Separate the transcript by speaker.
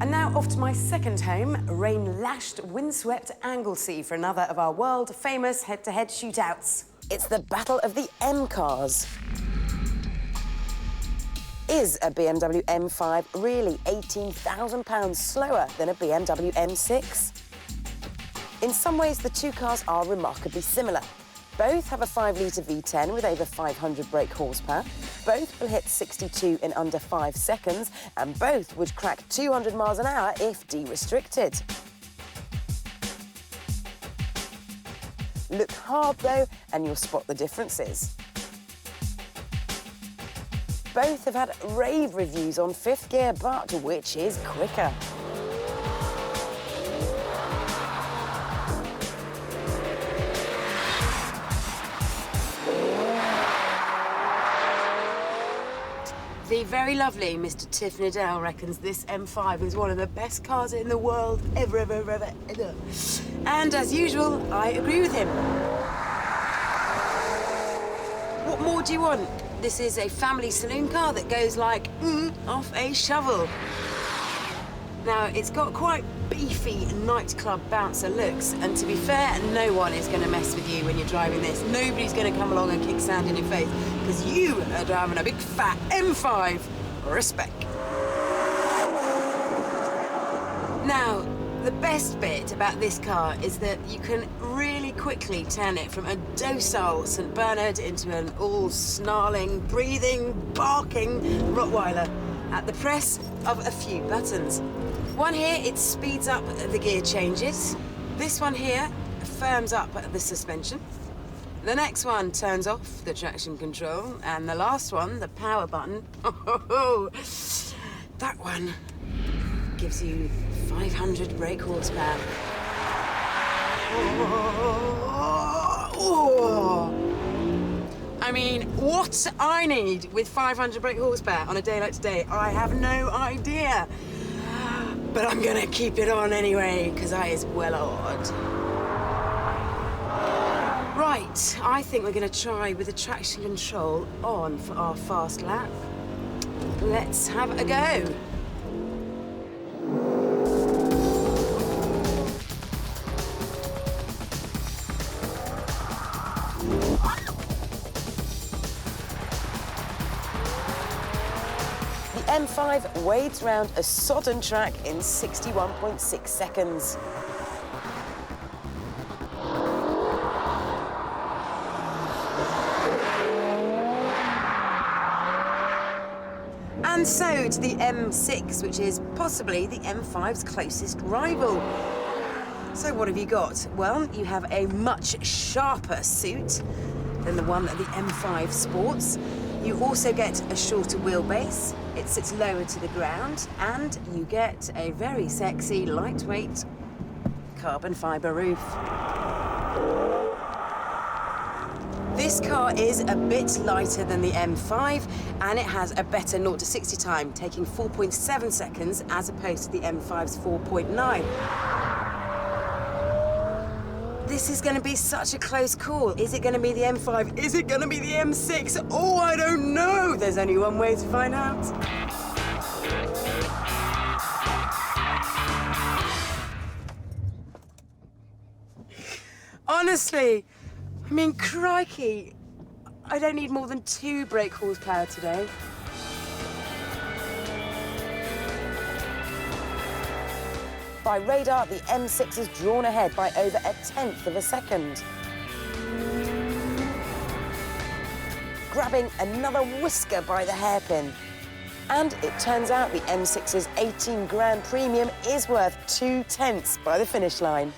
Speaker 1: And now off to my second home, rain-lashed, windswept Anglesey for another of our world-famous head-to-head shootouts. It's the battle of the M cars. Is a BMW M5 really £18,000 slower than a BMW M6? In some ways, the two cars are remarkably similar. Both have a 5-litre V10 with over 500 brake horsepower. Both will hit 62 in under 5 seconds, and both would crack 200 miles an hour if de-restricted. Look hard, though, and you'll spot the differences. Both have had rave reviews on 5th gear, but which is quicker? The very lovely Mr. Tiff Niddell reckons this M5 is one of the best cars in the world ever. And as usual, I agree with him. What more do you want? This is a family saloon car that goes like, off a shovel. Now, it's got quite beefy nightclub bouncer looks, and to be fair, no one is going to mess with you when you're driving this. Nobody's going to come along and kick sand in your face, because you are driving a big fat M5. Respect. Now, the best bit about this car is that you can really quickly turn it from a docile St. Bernard into an all-snarling, breathing, barking Rottweiler at the press of a few buttons. One here, it speeds up the gear changes. This one here firms up the suspension. The next one turns off the traction control. And the last one, the power button, that one gives you 500 brake horsepower. I mean, what I need with 500 brake horsepower on a day like today, I have no idea. But I'm gonna keep it on anyway, because I is well odd. Right, I think we're gonna try with the traction control on for our fast lap. Let's have a go. The M5 wades round a sodden track in 61.6 seconds. And so to the M6, which is possibly the M5's closest rival. So what have you got? Well, you have a much sharper suit than the one that the M5 sports. You also get a shorter wheelbase, it sits lower to the ground, and you get a very sexy, lightweight carbon fibre roof. This car is a bit lighter than the M5, and it has a better 0 to 60 time, taking 4.7 seconds as opposed to the M5's 4.9. This is going to be such a close call. Is it going to be the M5? Is it going to be the M6? Oh, I don't know. There's only one way to find out. Honestly, I mean, crikey, I don't need more than 2 brake horsepower today. By radar, the M6 is drawn ahead by over 1/10 of a second. Grabbing another whisker by the hairpin. And it turns out the M6's 18 grand premium is worth 2/10 by the finish line.